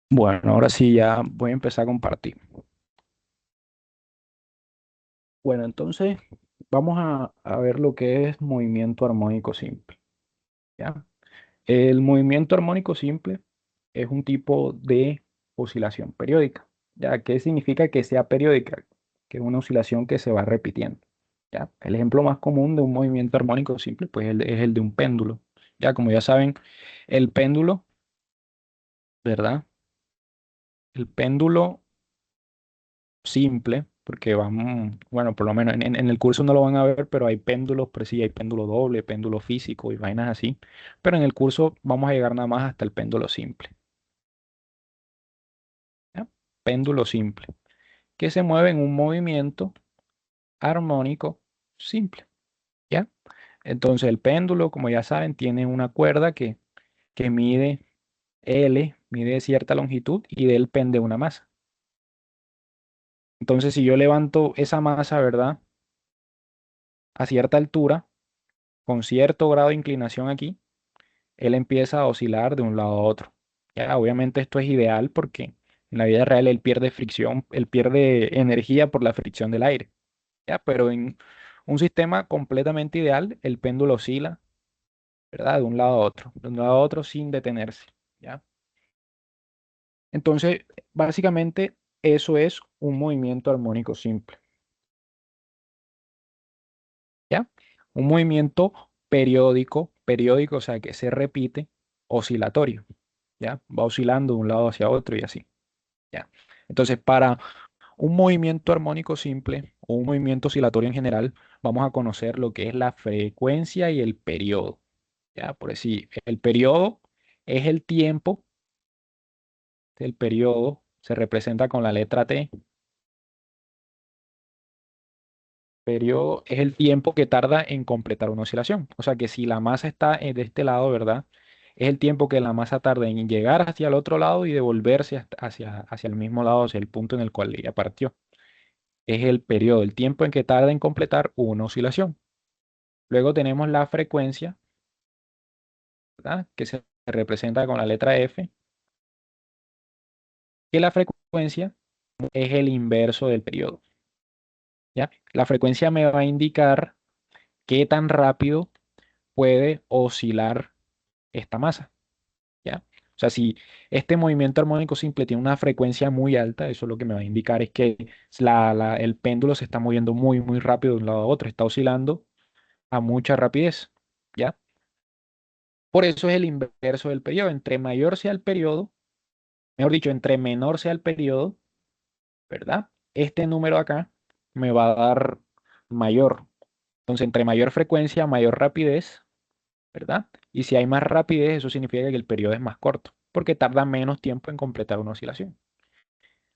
Bueno, ahora sí ya voy a empezar a compartir. Bueno, entonces vamos a ver lo que es movimiento armónico simple, ¿ya? El movimiento armónico simple es un tipo de oscilación periódica, ¿ya? ¿Qué significa que sea periódica? Que es una oscilación que se va repitiendo, ¿ya? El ejemplo más común de un movimiento armónico simple, pues, es el de un péndulo, ¿ya? Como ya saben, el péndulo, ¿verdad? El péndulo simple, porque vamos, bueno, por lo menos en el curso no lo van a ver, pero hay péndulos, pero sí, hay péndulo doble, péndulo físico y vainas así. Pero en el curso vamos a llegar nada más hasta el péndulo simple, ¿ya? Péndulo simple, que se mueve en un movimiento armónico simple, ¿ya? Entonces el péndulo, como ya saben, tiene una cuerda que mide L, mide cierta longitud y de él pende una masa. Entonces si yo levanto esa masa, ¿verdad? A cierta altura, con cierto grado de inclinación aquí, él empieza a oscilar de un lado a otro. Ya, obviamente esto es ideal porque en la vida real él pierde fricción, él pierde energía por la fricción del aire. Ya, pero en un sistema completamente ideal, el péndulo oscila, ¿verdad? De un lado a otro, de un lado a otro sin detenerse. ¿Ya? Entonces, básicamente eso es un movimiento armónico simple. ¿Ya? Un movimiento periódico, o sea, que se repite, oscilatorio. ¿Ya? Va oscilando de un lado hacia otro y así. ¿Ya? Entonces, para un movimiento armónico simple o un movimiento oscilatorio en general, vamos a conocer lo que es la frecuencia y el periodo. ¿Ya? Por decir, el periodo es el tiempo, el periodo se representa con la letra T. Periodo es el tiempo que tarda en completar una oscilación. O sea que si la masa está de este lado, ¿verdad? Es el tiempo que la masa tarda en llegar hacia el otro lado y devolverse hacia el mismo lado, hacia el punto en el cual ella partió. Es el periodo, el tiempo en que tarda en completar una oscilación. Luego tenemos la frecuencia, ¿verdad? Que se representa con la letra F, que la frecuencia es el inverso del periodo, ¿ya? La frecuencia me va a indicar qué tan rápido puede oscilar esta masa, ¿ya? O sea, si este movimiento armónico simple tiene una frecuencia muy alta, eso lo que me va a indicar es que el péndulo se está moviendo muy, muy rápido de un lado a otro, está oscilando a mucha rapidez, ¿ya? Por eso es el inverso del periodo. Entre mayor sea el periodo, mejor dicho, entre menor sea el periodo, ¿verdad? Este número acá me va a dar mayor. Entonces, entre mayor frecuencia, mayor rapidez, ¿verdad? Y si hay más rapidez, eso significa que el periodo es más corto, porque tarda menos tiempo en completar una oscilación.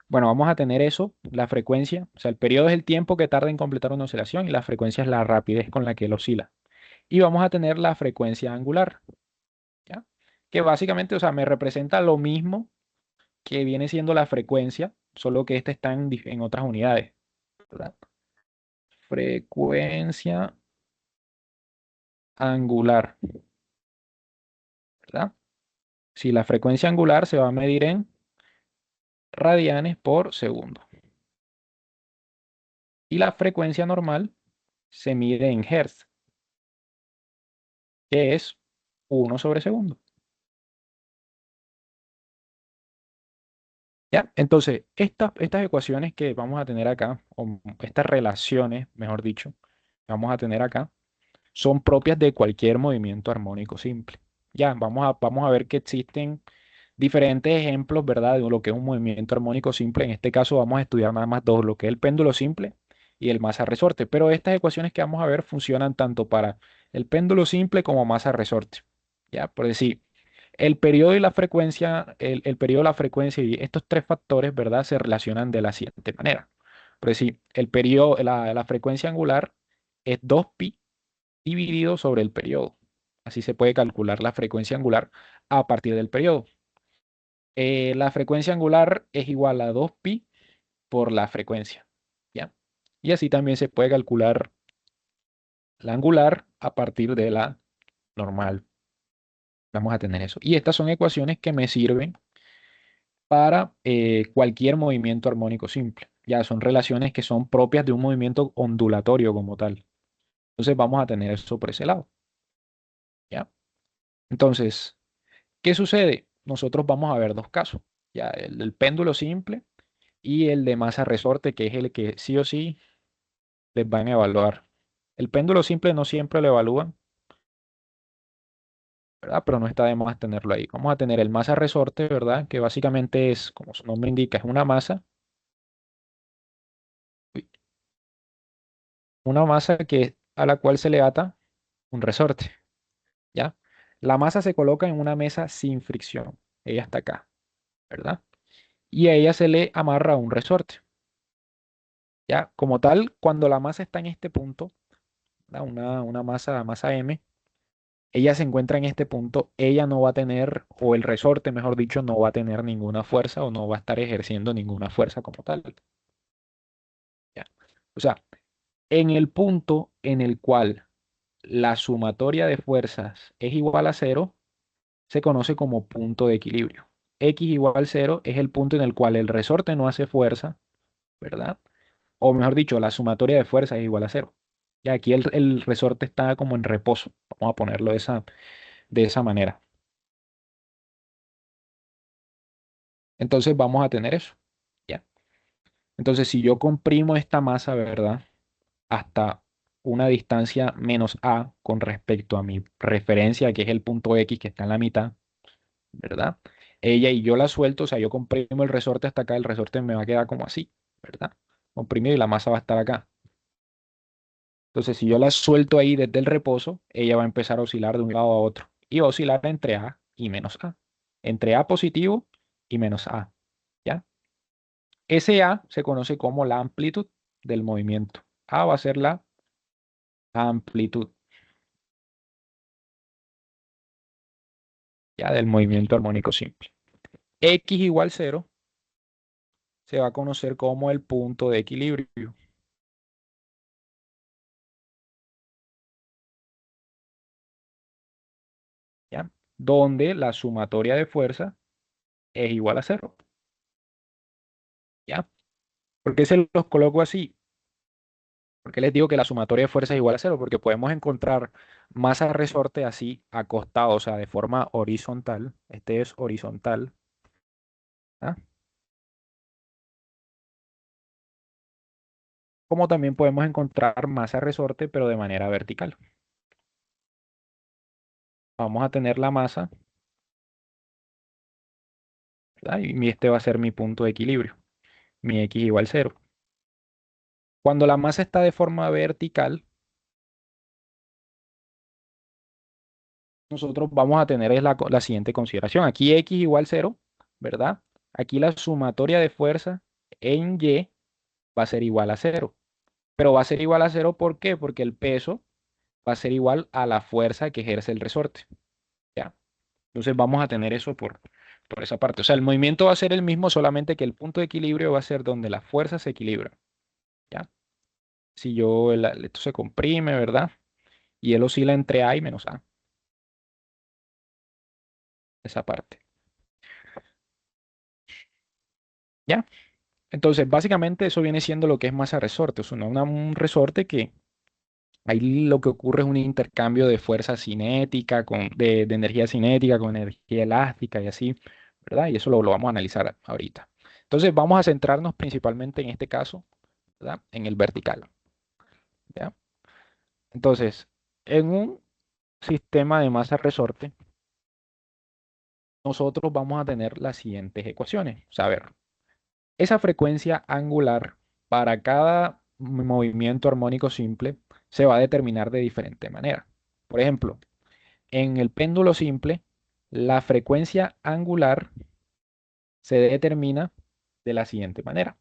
Bueno, vamos a tener eso, la frecuencia, o sea, el periodo es el tiempo que tarda en completar una oscilación y la frecuencia es la rapidez con la que él oscila. Y vamos a tener la frecuencia angular, ¿ya? Que básicamente, o sea, me representa lo mismo que viene siendo la frecuencia, solo que esta está en otras unidades, ¿verdad? Frecuencia angular, ¿verdad? Si la frecuencia angular se va a medir en radianes por segundo y la frecuencia normal se mide en hertz, que es 1/segundo. ¿Ya? Entonces, estas ecuaciones que vamos a tener acá, o estas relaciones, mejor dicho, que vamos a tener acá, son propias de cualquier movimiento armónico simple. Ya, vamos a ver que existen diferentes ejemplos, ¿verdad? De lo que es un movimiento armónico simple. En este caso vamos a estudiar nada más dos, lo que es el péndulo simple y el masa resorte. Pero estas ecuaciones que vamos a ver funcionan tanto para el péndulo simple como masa resorte. Ya, por decir, el periodo y la frecuencia, el periodo, la frecuencia y estos tres factores, ¿verdad? Se relacionan de la siguiente manera. Por decir, el periodo, la frecuencia angular es 2pi dividido sobre el periodo. Así se puede calcular la frecuencia angular a partir del periodo. La frecuencia angular es igual a 2pi por la frecuencia, ¿ya? Y así también se puede calcular la angular a partir de la normal. Vamos a tener eso. Y estas son ecuaciones que me sirven para cualquier movimiento armónico simple. Ya son relaciones que son propias de un movimiento ondulatorio como tal. Entonces vamos a tener eso por ese lado. ¿Ya? Entonces, ¿qué sucede? Nosotros vamos a ver dos casos. Ya, el del péndulo simple y el de masa resorte, que es el que sí o sí les van a evaluar. El péndulo simple no siempre lo evalúan, ¿verdad? Pero no está de más tenerlo ahí. Vamos a tener el masa resorte, ¿verdad? Que básicamente es, como su nombre indica, es una masa que, a la cual se le ata un resorte, ¿ya? La masa se coloca en una mesa sin fricción. Ella está acá, ¿verdad? Y a ella se le amarra un resorte, ¿ya? Como tal, cuando la masa está en este punto, ¿verdad? Una masa M, ella se encuentra en este punto, ella no va a tener, o el resorte, mejor dicho, no va a tener ninguna fuerza o no va a estar ejerciendo ninguna fuerza como tal, ¿ya? O sea, en el punto en el cual la sumatoria de fuerzas es igual a cero, se conoce como punto de equilibrio. X igual cero es el punto en el cual el resorte no hace fuerza, ¿verdad? O mejor dicho, la sumatoria de fuerzas es igual a cero. Y aquí el resorte está como en reposo. Vamos a ponerlo de esa manera. Entonces vamos a tener eso. ¿Ya? Entonces, si yo comprimo esta masa, ¿verdad? Hasta una distancia menos A con respecto a mi referencia, que es el punto X que está en la mitad, ¿verdad? Ella y yo la suelto, o sea, yo comprimo el resorte hasta acá, el resorte me va a quedar como así, ¿verdad? Comprimido y la masa va a estar acá. Entonces, si yo la suelto ahí desde el reposo, ella va a empezar a oscilar de un lado a otro y va a oscilar entre A y menos A, entre A positivo y menos A, ¿ya? Ese A se conoce como la amplitud del movimiento. A va a ser la amplitud, ¿ya? Del movimiento armónico simple. X igual cero se va a conocer como el punto de equilibrio, ¿ya? Donde la sumatoria de fuerza es igual a cero, ¿ya? ¿Por qué se los coloco así? Porque les digo que la sumatoria de fuerza es igual a cero, porque podemos encontrar masa resorte así acostado, o sea, de forma horizontal. Este es horizontal, ¿ah? Como también podemos encontrar masa resorte, pero de manera vertical. Vamos a tener la masa, ¿verdad? Y este va a ser mi punto de equilibrio, mi X igual cero. Cuando la masa está de forma vertical, nosotros vamos a tener es la siguiente consideración. Aquí X igual cero, ¿verdad? Aquí la sumatoria de fuerza en Y va a ser igual a cero. Pero va a ser igual a cero, ¿por qué? Porque el peso va a ser igual a la fuerza que ejerce el resorte, ¿ya? Entonces vamos a tener eso por esa parte. O sea, el movimiento va a ser el mismo, solamente que el punto de equilibrio va a ser donde las fuerzas se equilibran, ¿ya? Si esto se comprime, ¿verdad? Y él oscila entre A y menos A, esa parte, ¿ya? Entonces, básicamente eso viene siendo lo que es masa resorte. O sea, un resorte que ahí lo que ocurre es un intercambio de fuerza cinética, de energía cinética con energía elástica y así, ¿verdad? Y eso lo vamos a analizar ahorita. Entonces, vamos a centrarnos principalmente en este caso, ¿verdad? En el vertical, ¿ya? Entonces, en un sistema de masa resorte, nosotros vamos a tener las siguientes ecuaciones. O sea, a ver, esa frecuencia angular para cada movimiento armónico simple se va a determinar de diferente manera. Por ejemplo, en el péndulo simple, la frecuencia angular se determina de la siguiente manera.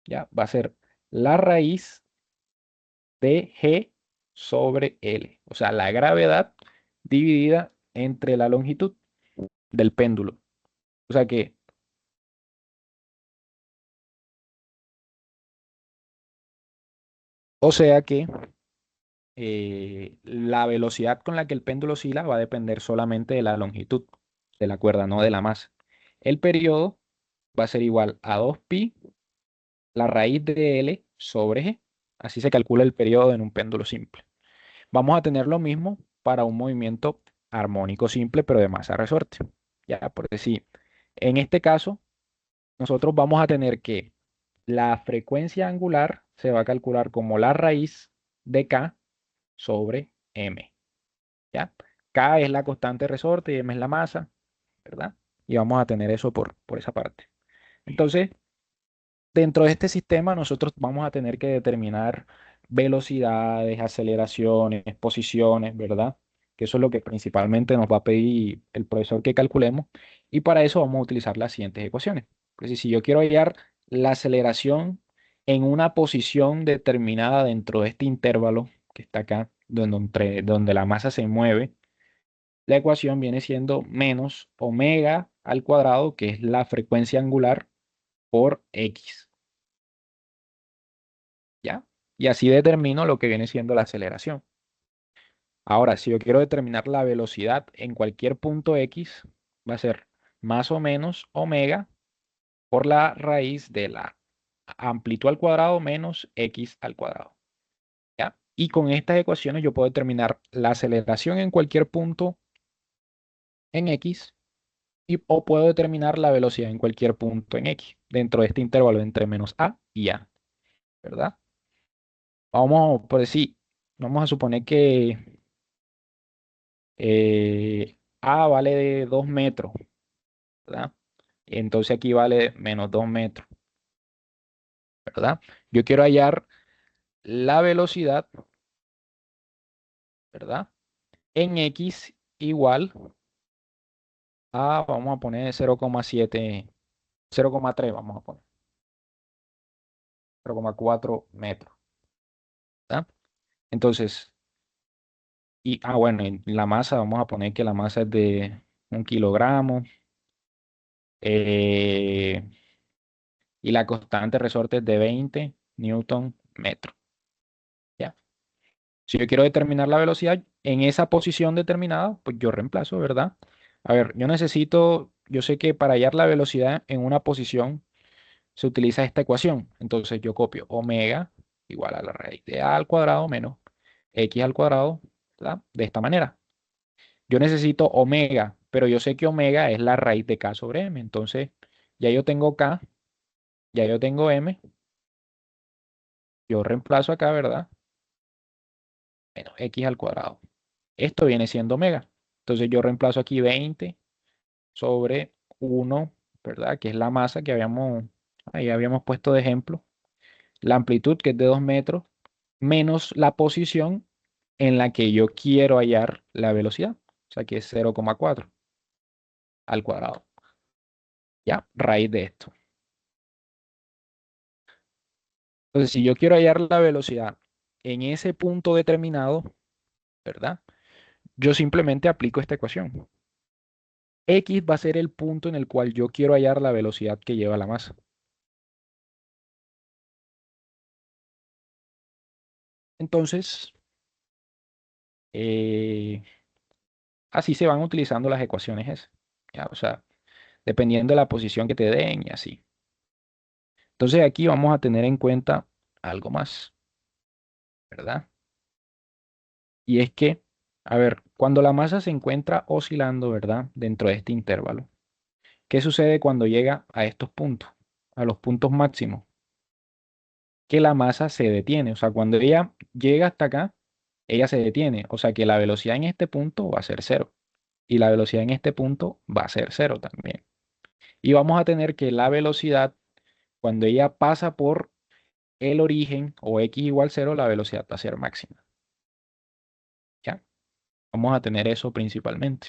¿Ya? Va a ser la raíz de G sobre L. O sea, la gravedad dividida entre la longitud del péndulo. O sea que, o sea que la velocidad con la que el péndulo oscila va a depender solamente de la longitud de la cuerda, no de la masa. El periodo va a ser igual a 2pi la raíz de L sobre G. Así se calcula el periodo en un péndulo simple. Vamos a tener lo mismo para un movimiento armónico simple, pero de masa resorte. Ya, por decir, en este caso, nosotros vamos a tener que la frecuencia angular se va a calcular como la raíz de K sobre M. ¿Ya? K es la constante de resorte y M es la masa, ¿verdad? Y vamos a tener eso por esa parte. Entonces, dentro de este sistema nosotros vamos a tener que determinar velocidades, aceleraciones, posiciones, ¿verdad? Que eso es lo que principalmente nos va a pedir el profesor que calculemos. Y para eso vamos a utilizar las siguientes ecuaciones. Pues si yo quiero hallar la aceleración en una posición determinada dentro de este intervalo que está acá, donde la masa se mueve, la ecuación viene siendo menos omega al cuadrado, que es la frecuencia angular, por x. ¿Ya? Y así determino lo que viene siendo la aceleración. Ahora, si yo quiero determinar la velocidad en cualquier punto x, va a ser más o menos omega por la raíz de la amplitud al cuadrado menos x al cuadrado. ¿Ya? Y con estas ecuaciones yo puedo determinar la aceleración en cualquier punto en x o puedo determinar la velocidad en cualquier punto en x dentro de este intervalo entre menos a y a, ¿verdad? Vamos por decir, vamos a suponer que A vale de 2 metros, ¿verdad? Entonces aquí vale menos 2 metros, ¿verdad? Yo quiero hallar la velocidad, ¿verdad? En x igual a, vamos a poner 0,7, 0,3, vamos a poner 0,4 metros, ¿verdad? Entonces, bueno, en la masa, vamos a poner que la masa es de 1 kilogramo, eh, y la constante de resorte es de 20 newton metro. ¿Ya? Si yo quiero determinar la velocidad en esa posición determinada, pues yo reemplazo, ¿verdad? A ver, yo sé que para hallar la velocidad en una posición se utiliza esta ecuación. Entonces yo copio omega igual a la raíz de a al cuadrado menos x al cuadrado, ¿verdad? De esta manera. Yo necesito omega, pero yo sé que omega es la raíz de k sobre m. Entonces ya yo tengo k, ya yo tengo m, yo reemplazo acá, ¿verdad? Menos x al cuadrado. Esto viene siendo omega. Entonces yo reemplazo aquí 20 sobre 1, ¿verdad? Que es la masa que ahí habíamos puesto de ejemplo. La amplitud, que es de 2 metros, menos la posición en la que yo quiero hallar la velocidad. O sea, que es 0,4 al cuadrado. ¿Ya? Raíz de esto. Entonces, si yo quiero hallar la velocidad en ese punto determinado, ¿verdad? Yo simplemente aplico esta ecuación. X va a ser el punto en el cual yo quiero hallar la velocidad que lleva la masa. Entonces, eh, así se van utilizando las ecuaciones esas. ¿Ya? O sea, dependiendo de la posición que te den y así. Entonces aquí vamos a tener en cuenta algo más, ¿verdad? Y es que, a ver, cuando la masa se encuentra oscilando, ¿verdad? Dentro de este intervalo, ¿qué sucede cuando llega a estos puntos, a los puntos máximos? Que la masa se detiene. O sea, cuando ella llega hasta acá, ella se detiene. O sea, que la velocidad en este punto va a ser cero. Y la velocidad en este punto va a ser cero también. Y vamos a tener que la velocidad, cuando ella pasa por el origen o x igual cero, la velocidad va a ser máxima. ¿Ya? Vamos a tener eso principalmente.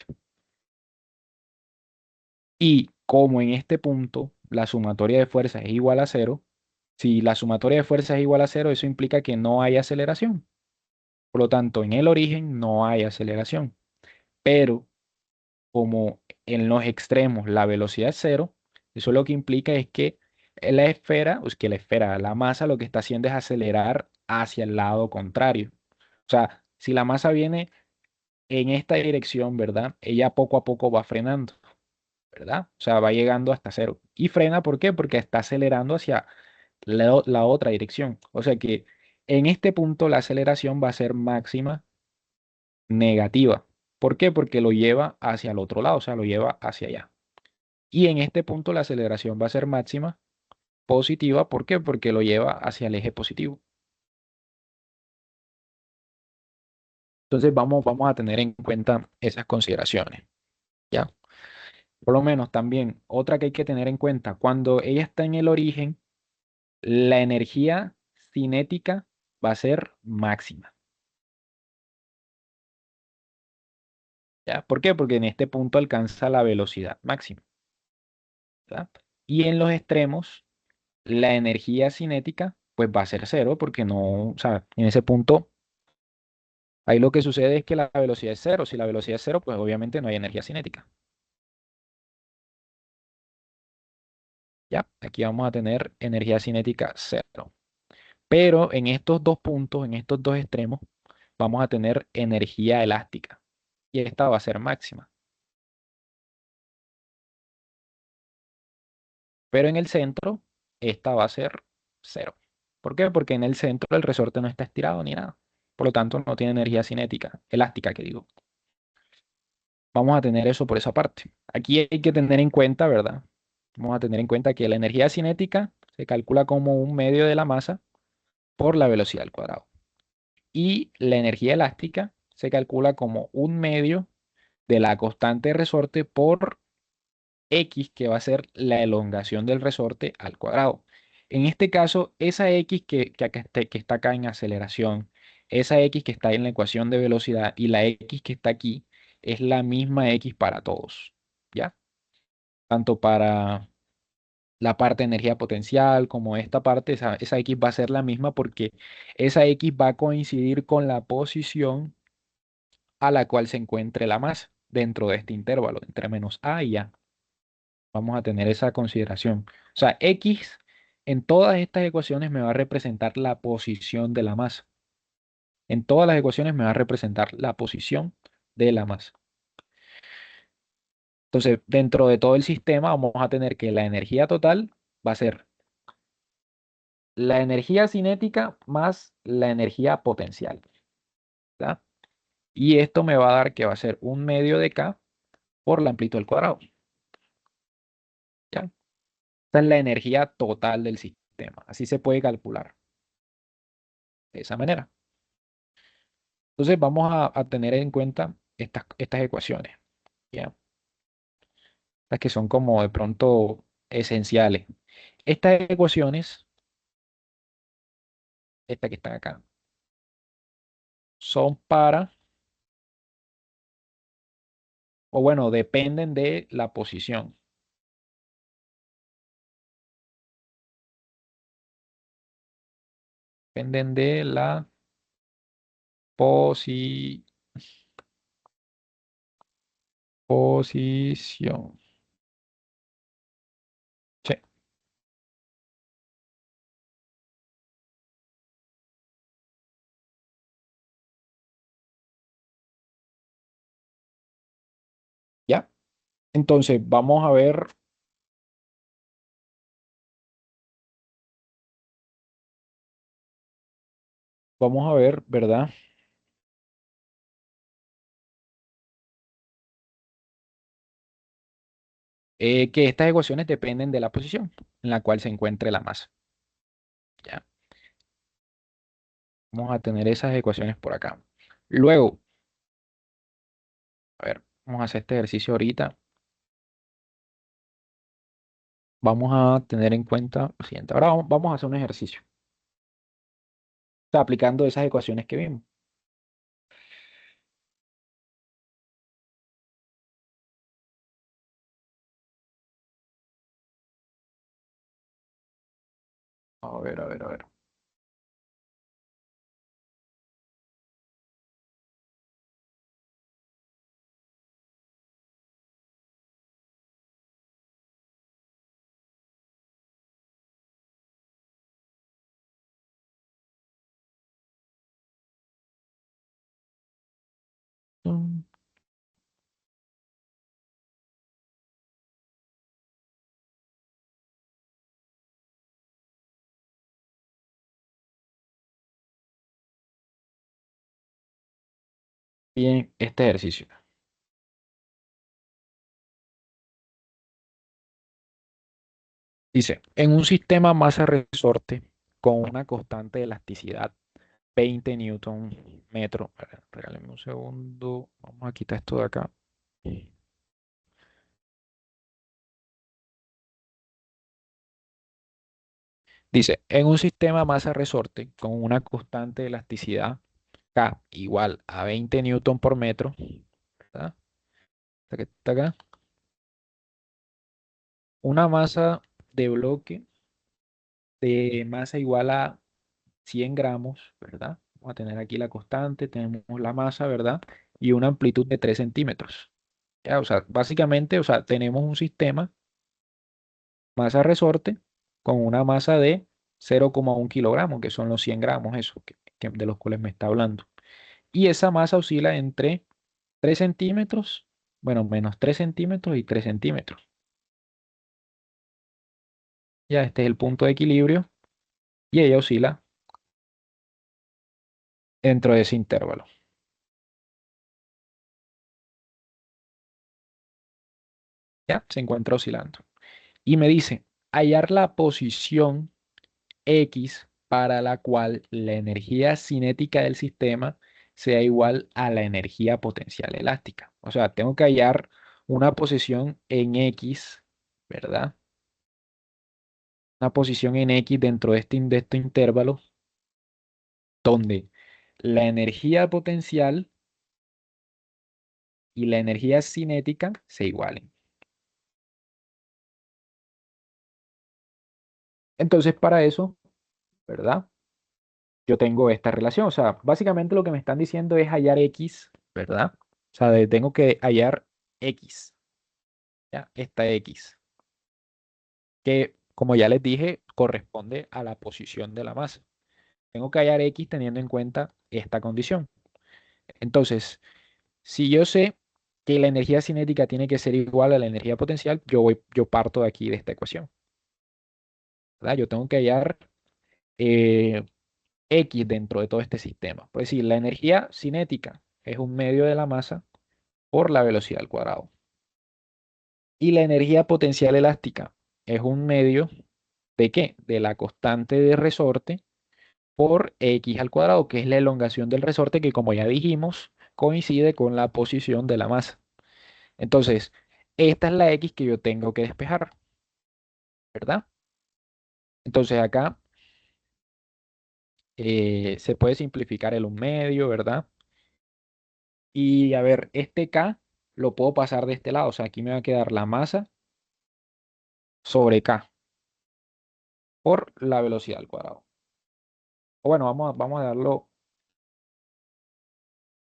Y como en este punto la sumatoria de fuerzas es igual a cero, si la sumatoria de fuerzas es igual a cero, eso implica que no hay aceleración. Por lo tanto, en el origen no hay aceleración. Pero como en los extremos la velocidad es cero, eso lo que implica es que la masa lo que está haciendo es acelerar hacia el lado contrario. O sea, si la masa viene en esta dirección, ¿verdad? Ella poco a poco va frenando, ¿verdad? O sea, va llegando hasta cero. Y frena, ¿por qué? Porque está acelerando hacia la otra dirección. O sea que en este punto la aceleración va a ser máxima negativa. ¿Por qué? Porque lo lleva hacia el otro lado, o sea, lo lleva hacia allá. Y en este punto la aceleración va a ser máxima positiva. ¿Por qué? Porque lo lleva hacia el eje positivo. Entonces vamos a tener en cuenta esas consideraciones, ¿ya? Por lo menos también otra que hay que tener en cuenta, cuando ella está en el origen, la energía cinética va a ser máxima, ¿ya? ¿Por qué? Porque en este punto alcanza la velocidad máxima, ¿verdad? Y en los extremos, la energía cinética pues va a ser cero porque no, o sea, en ese punto ahí lo que sucede es que la velocidad es cero. Si la velocidad es cero, pues obviamente no hay energía cinética, ¿ya? Aquí vamos a tener energía cinética cero. Pero en estos dos puntos, en estos dos extremos, vamos a tener energía elástica y esta va a ser máxima. Pero en el centro, esta va a ser cero. ¿Por qué? Porque en el centro el resorte no está estirado ni nada. Por lo tanto, no tiene energía cinética, elástica, que digo. Vamos a tener eso por esa parte. Aquí hay que tener en cuenta, ¿verdad? Vamos a tener en cuenta que la energía cinética se calcula como un medio de la masa por la velocidad al cuadrado. Y la energía elástica se calcula como un medio de la constante de resorte por X, que va a ser la elongación del resorte al cuadrado. En este caso, esa X que está acá en aceleración, esa X que está en la ecuación de velocidad y la X que está aquí, es la misma X para todos, ¿ya? Tanto para la parte de energía potencial como esta parte, esa X va a ser la misma porque esa X va a coincidir con la posición a la cual se encuentre la masa dentro de este intervalo, entre menos A y A. Vamos a tener esa consideración. O sea, X en todas estas ecuaciones me va a representar la posición de la masa. En todas las ecuaciones me va a representar la posición de la masa. Entonces, dentro de todo el sistema vamos a tener que la energía total va a ser la energía cinética más la energía potencial, ¿verdad? Y esto me va a dar que va a ser un medio de K por la amplitud al cuadrado, ¿ya? Esta es la energía total del sistema. Así se puede calcular de esa manera. Entonces vamos a tener en cuenta estas ecuaciones, ¿ya? Las que son como de pronto esenciales. Estas ecuaciones, estas que están acá, son para, o bueno, dependen de la posición. Dependen de la posi- posición. Sí, ¿ya? Entonces vamos a ver, ¿verdad? Que estas ecuaciones dependen de la posición en la cual se encuentre la masa, ¿ya? Vamos a tener esas ecuaciones por acá. Luego, a ver, vamos a hacer este ejercicio ahorita. Vamos a tener en cuenta lo siguiente. Ahora vamos a hacer un ejercicio. Está aplicando esas ecuaciones que vimos. A ver, a ver, a ver. Mm, Bien, este ejercicio. Dice, en un sistema masa-resorte con una constante de elasticidad 20 newton metro. Regáleme un segundo. Vamos a quitar esto de acá. Dice, en un sistema masa-resorte con una constante de elasticidad K igual a 20 newton por metro, ¿verdad? Hasta que está acá. Una masa de bloque de masa igual a 100 gramos, ¿verdad? Vamos a tener aquí la constante, tenemos la masa, ¿verdad? Y una amplitud de 3 centímetros. Ya, o sea, básicamente, o sea, tenemos un sistema masa resorte con una masa de 0,1 kilogramos, que son los 100 gramos, eso, de los cuales me está hablando. Y esa masa oscila entre 3 centímetros, bueno, menos 3 centímetros y 3 centímetros. Ya, este es el punto de equilibrio y ella oscila dentro de ese intervalo. Ya, se encuentra oscilando. Y me dice, hallar la posición X para la cual la energía cinética del sistema sea igual a la energía potencial elástica. O sea, tengo que hallar una posición en X, ¿verdad? Una posición en X dentro de este intervalo donde la energía potencial y la energía cinética se igualen. Entonces, para eso, ¿verdad? Yo tengo esta relación. O sea, básicamente lo que me están diciendo es hallar X, ¿verdad? O sea, tengo que hallar X, ¿ya? Esta X, que como ya les dije, corresponde a la posición de la masa. Tengo que hallar X teniendo en cuenta esta condición. Entonces, si yo sé que la energía cinética tiene que ser igual a la energía potencial, yo parto de aquí, de esta ecuación, ¿verdad? Yo tengo que hallar eh, X dentro de todo este sistema. Pues decir, la energía cinética es un medio de la masa por la velocidad al cuadrado. Y la energía potencial elástica es un medio ¿de qué? De la constante de resorte por x al cuadrado, que es la elongación del resorte que, como ya dijimos, coincide con la posición de la masa. Entonces, esta es la x que yo tengo que despejar, ¿verdad? Entonces acá se puede simplificar el un medio, ¿verdad? Y a ver, este k lo puedo pasar de este lado, o sea, aquí me va a quedar la masa sobre k por la velocidad al cuadrado. O bueno, vamos a darlo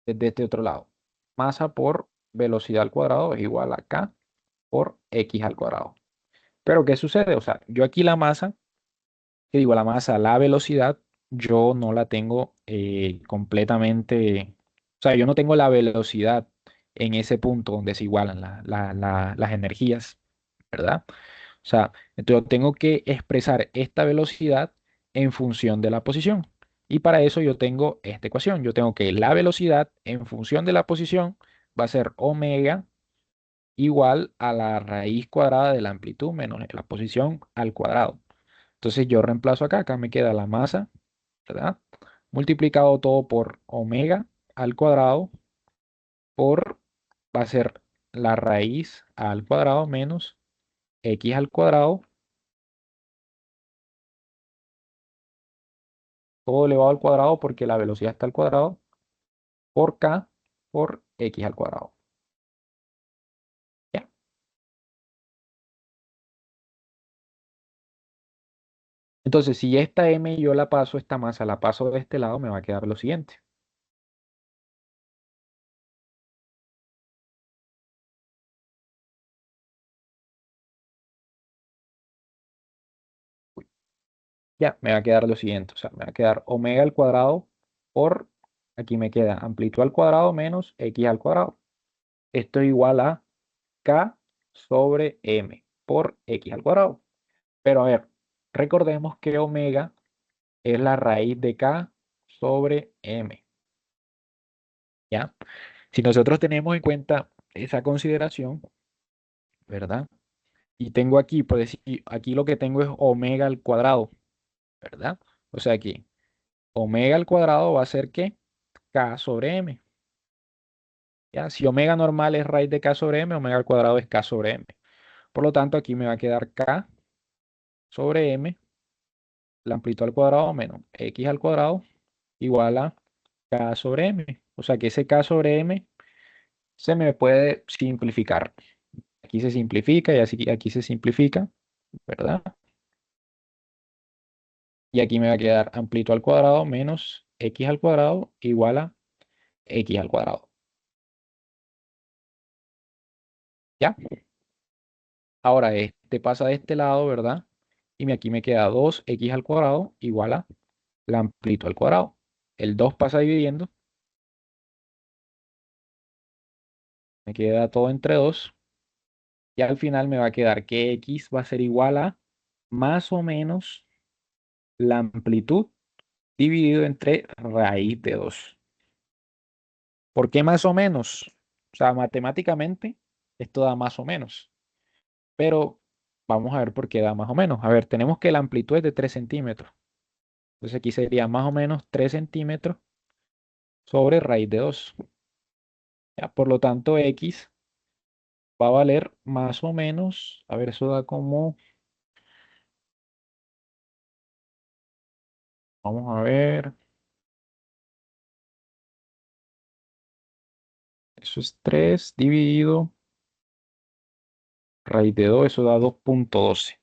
desde este otro lado. Masa por velocidad al cuadrado es igual a k por x al cuadrado. Pero ¿qué sucede? O sea, yo aquí la masa, que digo la masa, la velocidad, yo no la tengo completamente, o sea, yo no tengo la velocidad en ese punto donde se igualan las energías, ¿verdad? O sea, entonces yo tengo que expresar esta velocidad en función de la posición. Y para eso yo tengo esta ecuación. Yo tengo que la velocidad en función de la posición va a ser omega igual a la raíz cuadrada de la amplitud menos la posición al cuadrado. Entonces yo reemplazo acá, acá me queda la masa, ¿verdad? Multiplicado todo por omega al cuadrado por, va a ser la raíz al cuadrado menos x al cuadrado, todo elevado al cuadrado porque la velocidad está al cuadrado, por k por x al cuadrado. ¿Ya? Entonces, si esta m yo la paso, esta masa la paso de este lado, me va a quedar lo siguiente. Ya, me va a quedar lo siguiente, o sea, me va a quedar omega al cuadrado por, aquí me queda amplitud al cuadrado menos x al cuadrado. Esto es igual a k sobre m por x al cuadrado. Pero a ver, recordemos que omega es la raíz de k sobre m, ¿ya? Si nosotros tenemos en cuenta esa consideración, ¿verdad? Y tengo aquí, por decir, aquí lo que tengo es omega al cuadrado, ¿verdad? O sea, aquí omega al cuadrado va a ser ¿qué? K sobre M. ¿Ya? Si omega normal es raíz de K sobre M, omega al cuadrado es K sobre M. Por lo tanto, aquí me va a quedar K sobre M, la amplitud al cuadrado menos X al cuadrado igual a K sobre M. O sea que ese K sobre M se me puede simplificar. Aquí se simplifica y así aquí se simplifica, ¿verdad? Y aquí me va a quedar amplitud al cuadrado menos X al cuadrado igual a X al cuadrado. ¿Ya? Ahora este pasa de este lado, ¿verdad? Y aquí me queda 2X al cuadrado igual a la amplitud al cuadrado. El 2 pasa dividiendo, me queda todo entre 2. Y al final me va a quedar que X va a ser igual a más o menos la amplitud dividido entre raíz de 2. ¿Por qué más o menos? O sea, matemáticamente esto da más o menos. Pero vamos a ver por qué da más o menos. A ver, tenemos que la amplitud es de 3 centímetros. Entonces aquí sería más o menos 3 centímetros sobre raíz de 2. ¿Ya? Por lo tanto, X va a valer más o menos, a ver, eso da como, vamos a ver, eso es 3 dividido raíz de 2, eso da 2,12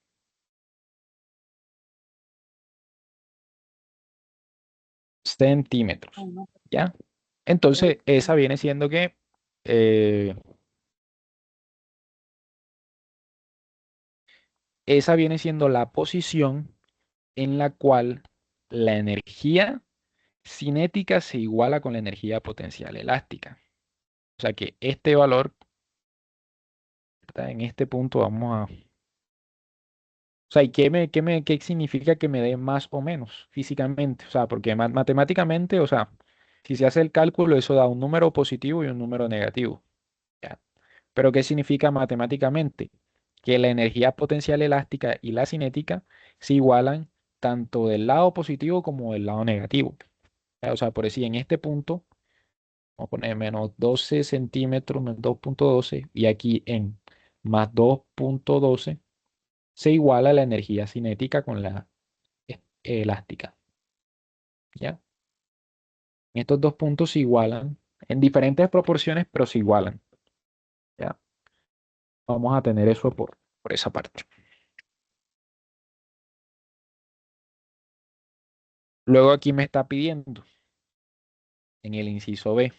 centímetros. ¿Ya? Entonces, esa viene siendo que eh, esa viene siendo la posición en la cual la energía cinética se iguala con la energía potencial elástica. O sea que este valor, ¿verdad? En este punto vamos a... O sea, ¿y qué significa que me dé más o menos físicamente? O sea, porque matemáticamente, o sea, si se hace el cálculo, eso da un número positivo y un número negativo. ¿Ya? Pero ¿qué significa matemáticamente? Que la energía potencial elástica y la cinética se igualan tanto del lado positivo como del lado negativo. ¿Ya? O sea, por decir, en este punto, vamos a poner menos 12 centímetros, menos 2,12, y aquí en más 2,12 se iguala la energía cinética con la elástica. ¿Ya? Estos dos puntos se igualan en diferentes proporciones, pero se igualan. ¿Ya? Vamos a tener eso por esa parte. Luego aquí me está pidiendo en el inciso B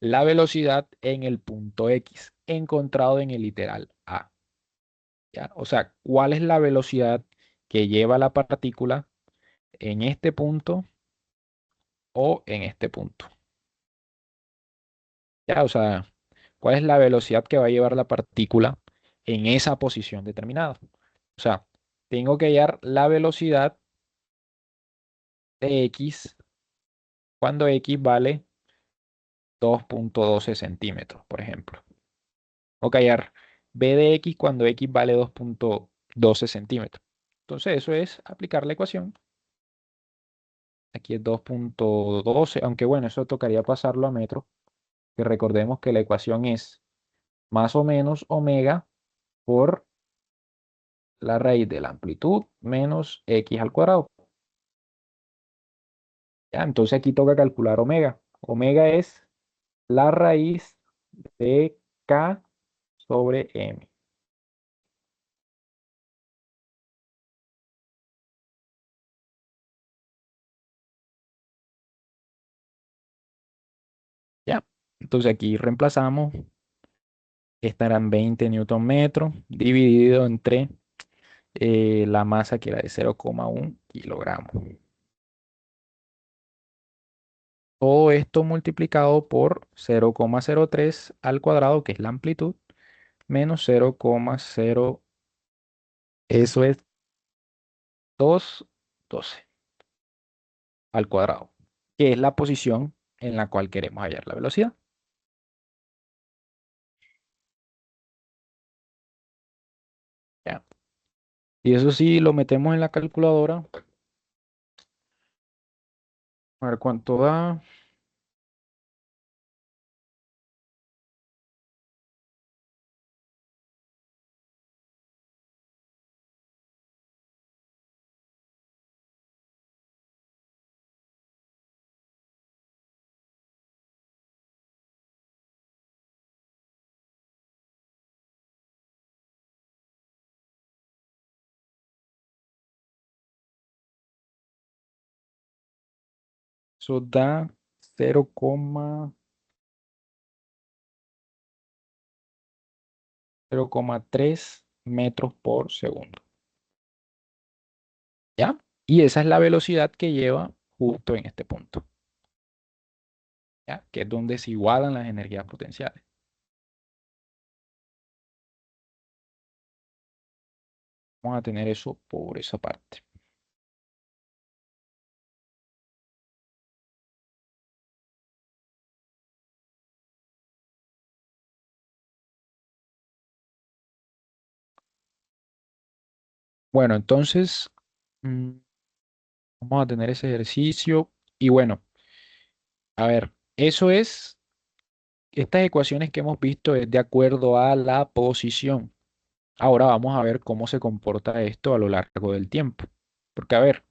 la velocidad en el punto X encontrado en el literal A. ¿Ya? O sea, ¿cuál es la velocidad que lleva la partícula en este punto o en este punto? ¿Ya? O sea, ¿cuál es la velocidad que va a llevar la partícula en esa posición determinada? O sea, tengo que hallar la velocidad de X cuando X vale 2,12 centímetros, por ejemplo. O hallar b de X cuando X vale 2,12 centímetros. Entonces, eso es aplicar la ecuación. Aquí es 2,12, aunque bueno, eso tocaría pasarlo a metro. Que recordemos que la ecuación es más o menos omega por la raíz de la amplitud menos X al cuadrado. ¿Ya? Entonces aquí toca calcular omega. Omega es la raíz de K sobre M. ¿Ya? Entonces aquí reemplazamos, estarán 20 newton metros dividido entre la masa que era de 0,1 kilogramos. Todo esto multiplicado por 0,03 al cuadrado, que es la amplitud, menos 0,0, eso es 2,12 al cuadrado, que es la posición en la cual queremos hallar la velocidad. Y eso sí, lo metemos en la calculadora. A ver cuánto da. Eso da 0,3 metros por segundo. ¿Ya? Y esa es la velocidad que lleva justo en este punto. ¿Ya? Que es donde se igualan las energías potenciales. Vamos a tener eso por esa parte. Bueno, entonces mm, vamos a tener ese ejercicio. Y bueno, a ver, eso es, estas ecuaciones que hemos visto es de acuerdo a la posición. Ahora vamos a ver cómo se comporta esto a lo largo del tiempo. Porque, a ver,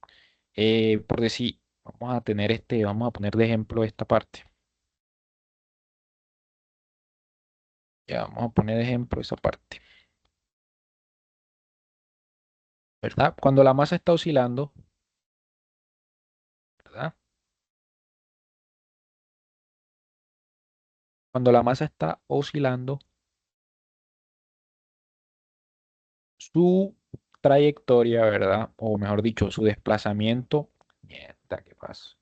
por decir, vamos a tener vamos a poner de ejemplo esta parte. Ya, vamos a poner de ejemplo esa parte, ¿verdad? Cuando la masa está oscilando, ¿verdad? Cuando la masa está oscilando, su trayectoria, ¿verdad? O mejor dicho, su desplazamiento, mierda, ¿qué pasa?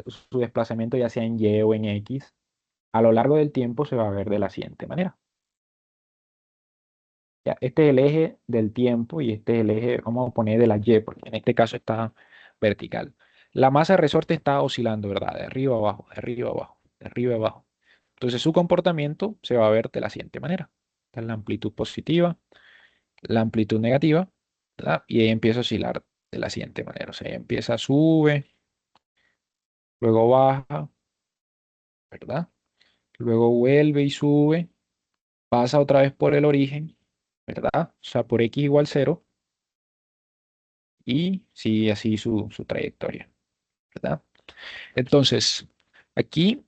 Su desplazamiento ya sea en Y o en X, a lo largo del tiempo se va a ver de la siguiente manera. Ya, este es el eje del tiempo y este es el eje, vamos a poner de la Y, porque en este caso está vertical. La masa de resorte está oscilando, ¿verdad? De arriba a abajo, de arriba a abajo, de arriba a abajo. Entonces su comportamiento se va a ver de la siguiente manera. Esta es la amplitud positiva, la amplitud negativa, ¿verdad? Y ahí empieza a oscilar de la siguiente manera. O sea, ahí empieza, sube, luego baja, ¿verdad? Luego vuelve y sube, pasa otra vez por el origen, ¿verdad? O sea, por X igual cero y sigue así su trayectoria, ¿verdad? Entonces, aquí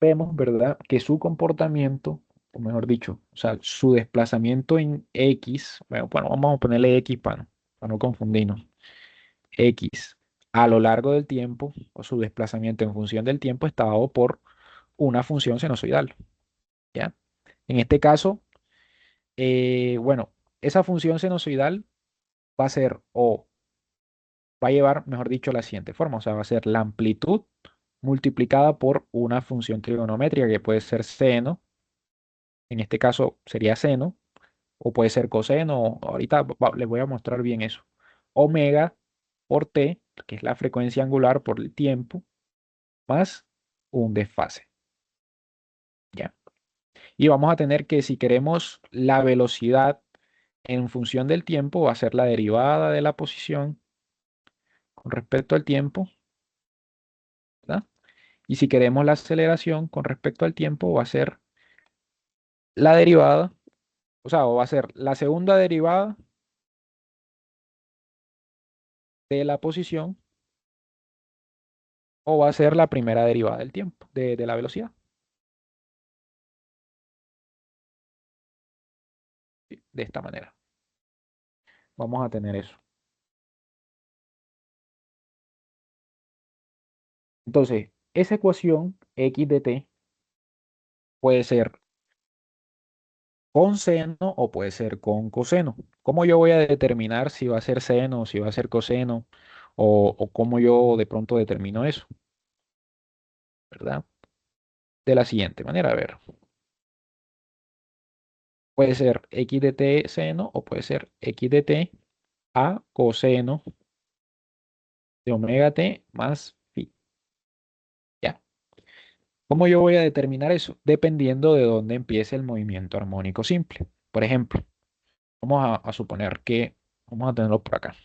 vemos, ¿verdad? Que su comportamiento, o mejor dicho, o sea, su desplazamiento en X, bueno, vamos a ponerle X para no confundirnos, X a lo largo del tiempo, o su desplazamiento en función del tiempo está dado por una función sinusoidal, ¿ya? En este caso, bueno, esa función sinusoidal va a ser o va a llevar, mejor dicho, la siguiente forma, o sea, va a ser la amplitud multiplicada por una función trigonométrica que puede ser seno, en este caso sería seno, o puede ser coseno, ahorita les voy a mostrar bien eso. Omega por t, que es la frecuencia angular por el tiempo, más un desfase, ¿ya? Y vamos a tener que si queremos la velocidad en función del tiempo, va a ser la derivada de la posición con respecto al tiempo, ¿verdad? Y si queremos la aceleración con respecto al tiempo, va a ser la derivada, o sea, o va a ser la segunda derivada de la posición o va a ser la primera derivada del tiempo, de la velocidad. ¿Sí? De esta manera. Vamos a tener eso. Entonces, esa ecuación x de t puede ser con seno o puede ser con coseno. ¿Cómo yo voy a determinar si va a ser seno, si va a ser coseno o cómo yo de pronto determino eso? ¿Verdad? De la siguiente manera, a ver. Puede ser x de t seno o puede ser x de t a coseno de omega t más phi. ¿Ya? ¿Cómo yo voy a determinar eso? Dependiendo de dónde empiece el movimiento armónico simple. Por ejemplo, Vamos a suponer que vamos a tenerlo por acá.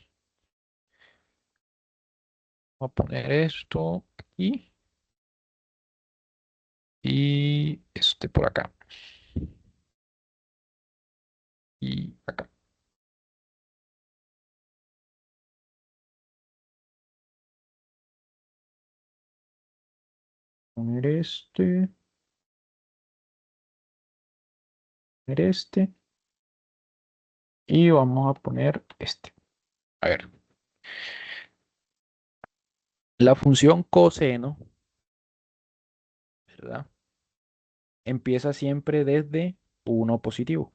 Vamos a poner esto aquí y este por acá y acá. Poner poner este y vamos a poner este. A ver, la función coseno, ¿verdad? Empieza siempre desde uno positivo.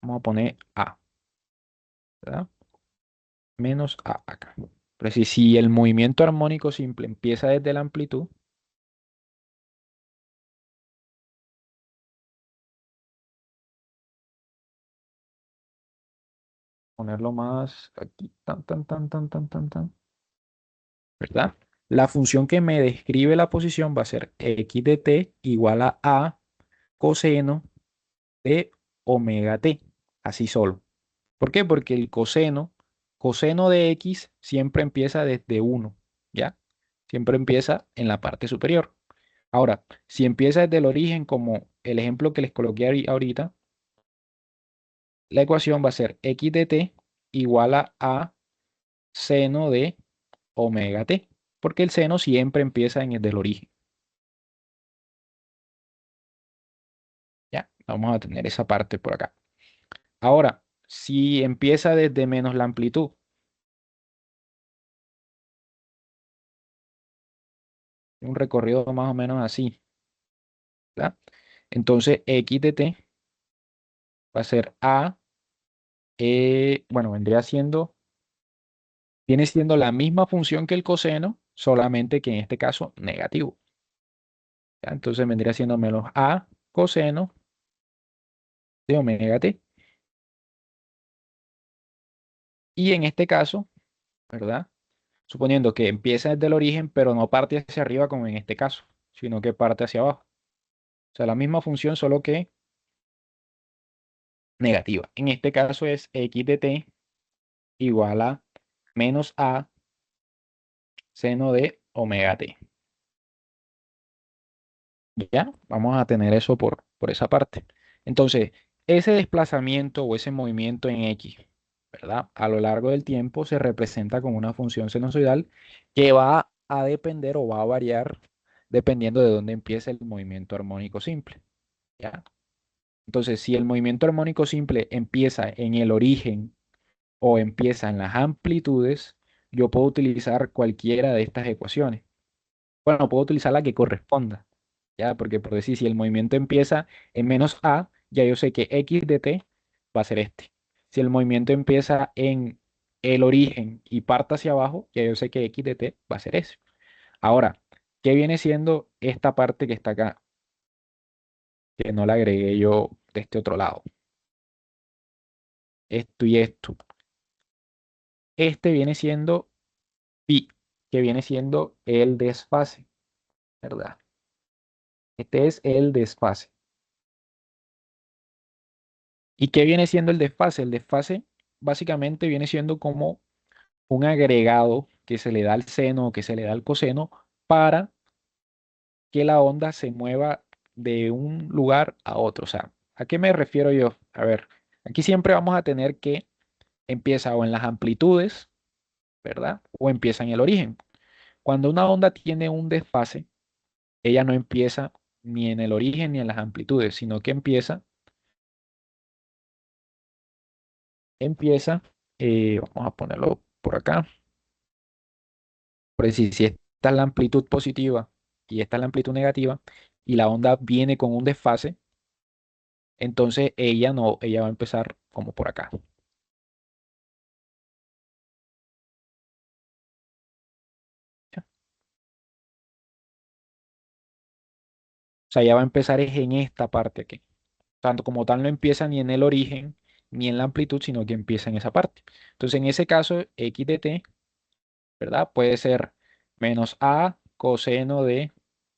Vamos a poner A, ¿verdad? Menos A acá. Pero si el movimiento armónico simple empieza desde la amplitud, ponerlo más aquí, ¿verdad? La función que me describe la posición va a ser x de t igual a coseno de omega t, así solo. ¿Por qué? Porque el coseno de x siempre empieza desde uno, ¿ya? Siempre empieza en la parte superior. Ahora, si empieza desde el origen, como el ejemplo que les coloqué ahorita, la ecuación va a ser x de t igual a seno de omega t, porque el seno siempre empieza en el del origen. Ya, vamos a tener esa parte por acá. Ahora, si empieza desde menos la amplitud, un recorrido más o menos así, ¿verdad? Entonces, x de t va a ser bueno, viene siendo la misma función que el coseno, solamente que en este caso negativo. ¿Ya? Entonces vendría siendo menos a coseno de omega t. Y en este caso, ¿verdad? Suponiendo que empieza desde el origen, pero no parte hacia arriba como en este caso, sino que parte hacia abajo. O sea, la misma función, solo que negativa. En este caso es x de t igual a menos a seno de omega t. ¿Ya? Vamos a tener eso por esa parte. Entonces, ese desplazamiento o ese movimiento en x, ¿verdad? A lo largo del tiempo se representa como una función sinusoidal que va a depender o va a variar dependiendo de dónde empiece el movimiento armónico simple. ¿Ya? Entonces, si el movimiento armónico simple empieza en el origen o empieza en las amplitudes, yo puedo utilizar cualquiera de estas ecuaciones. Bueno, puedo utilizar la que corresponda, ¿ya? Porque por decir, si el movimiento empieza en menos a, ya yo sé que x de t va a ser este. Si el movimiento empieza en el origen y parte hacia abajo, ya yo sé que x de t va a ser ese. Ahora, ¿qué viene siendo esta parte que está acá? Que no la agregué yo de este otro lado. Esto y esto. Este viene siendo pi, que viene siendo el desfase, ¿verdad? Este es el desfase. ¿Y qué viene siendo el desfase? El desfase básicamente viene siendo como un agregado que se le da al seno o que se le da al coseno para que la onda se mueva de un lugar a otro. O sea, ¿a qué me refiero yo? A ver, aquí siempre vamos a tener que empieza o en las amplitudes, ¿verdad? O empieza en el origen. Cuando una onda tiene un desfase, ella no empieza ni en el origen ni en las amplitudes, sino que empieza, vamos a ponerlo por acá, por decir, si esta es la amplitud positiva y esta es la amplitud negativa, y la onda viene con un desfase, entonces ella no, ella va a empezar como por acá. ¿Ya? O sea, ella va a empezar es en esta parte aquí. Tanto como tal no empieza ni en el origen ni en la amplitud, sino que empieza en esa parte. Entonces, en ese caso, x de t, ¿verdad? Puede ser menos a coseno de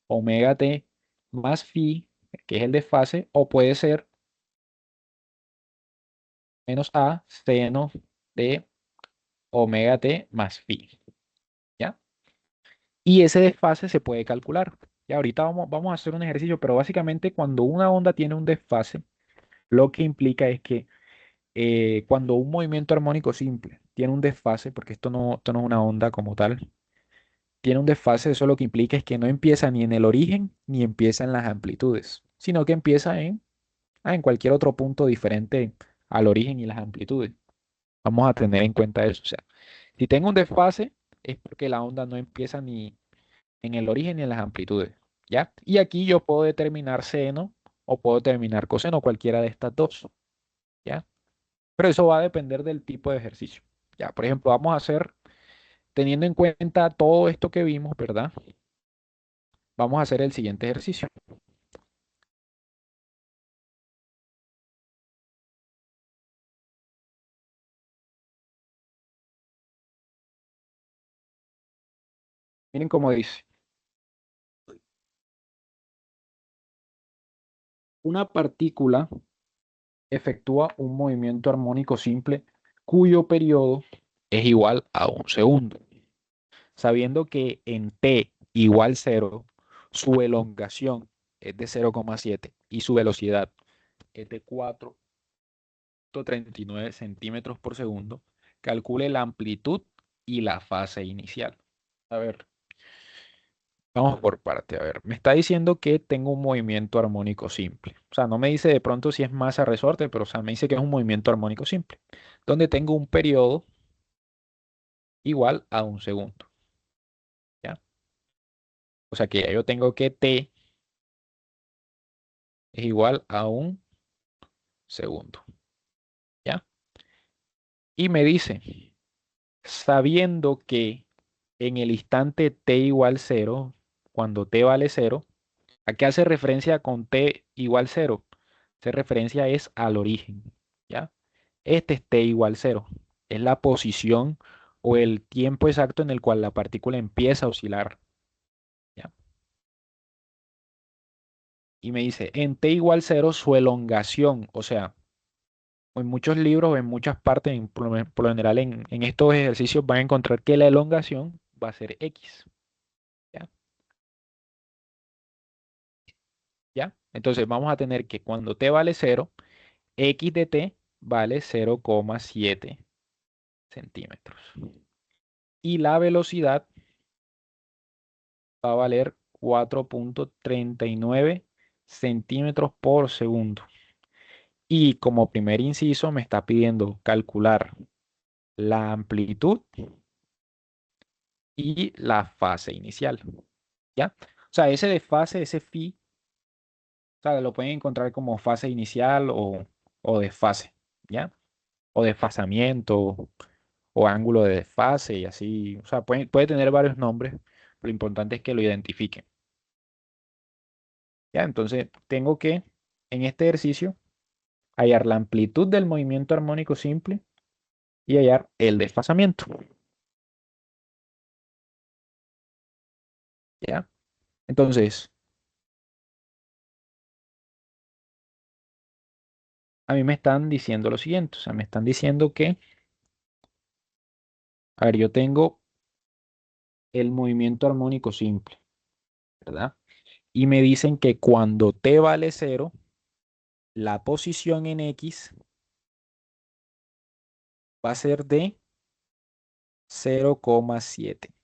omega t más phi, que es el desfase, o puede ser menos a seno de omega t más phi, ¿ya? Y ese desfase se puede calcular. Y ahorita vamos a hacer un ejercicio, pero básicamente cuando una onda tiene un desfase, lo que implica es que cuando un movimiento armónico simple tiene un desfase, porque esto no es una onda como tal, tiene un desfase, eso lo que implica es que no empieza ni en el origen ni empieza en las amplitudes, sino que empieza en cualquier otro punto diferente al origen y las amplitudes. Vamos a tener en cuenta eso. O sea, si tengo un desfase, es porque la onda no empieza ni en el origen ni en las amplitudes, ¿ya? Y aquí yo puedo determinar seno o puedo determinar coseno, cualquiera de estas dos, ¿ya? Pero eso va a depender del tipo de ejercicio. Ya, por ejemplo, vamos a hacer, teniendo en cuenta todo esto que vimos, ¿verdad? Vamos a hacer el siguiente ejercicio. Miren cómo dice. Una partícula efectúa un movimiento armónico simple cuyo periodo es igual a un segundo, sabiendo que en t igual cero, su elongación es de 0,7 y su velocidad es de 4,39 centímetros por segundo, calcule la amplitud y la fase inicial. A ver, vamos por parte. A ver, me está diciendo que tengo un movimiento armónico simple. O sea, no me dice de pronto si es masa resorte, pero o sea, me dice que es un movimiento armónico simple, donde tengo un periodo igual a un segundo. ¿Ya? O sea que ya yo tengo que t es igual a un segundo. ¿Ya? Y me dice, sabiendo que en el instante t igual cero, cuando t vale cero, ¿a qué hace referencia con t igual cero? Hace referencia es al origen. ¿Ya? Este es t igual cero. Es la posición o el tiempo exacto en el cual la partícula empieza a oscilar. ¿Ya? Y me dice, en t igual cero, su elongación, o sea, en muchos libros, en muchas partes, por lo general en estos ejercicios van a encontrar que la elongación va a ser x. ¿Ya? ¿Ya? Entonces vamos a tener que cuando t vale cero, x de t vale 0,7 centímetros. Y la velocidad va a valer 4,39 centímetros por segundo. Y como primer inciso me está pidiendo calcular la amplitud y la fase inicial. ¿Ya? O sea, ese desfase, ese phi, o sea, lo pueden encontrar como fase inicial o desfase, ¿ya? O desfasamiento o ángulo de desfase y así. O sea, puede tener varios nombres. Lo importante es que lo identifiquen. ¿Ya? Entonces, tengo que, en este ejercicio, hallar la amplitud del movimiento armónico simple y hallar el desfasamiento. ¿Ya? Entonces, a mí me están diciendo lo siguiente, o sea, me están diciendo que, a ver, yo tengo el movimiento armónico simple, ¿verdad? Y me dicen que cuando t vale cero, la posición en x va a ser de 0,7.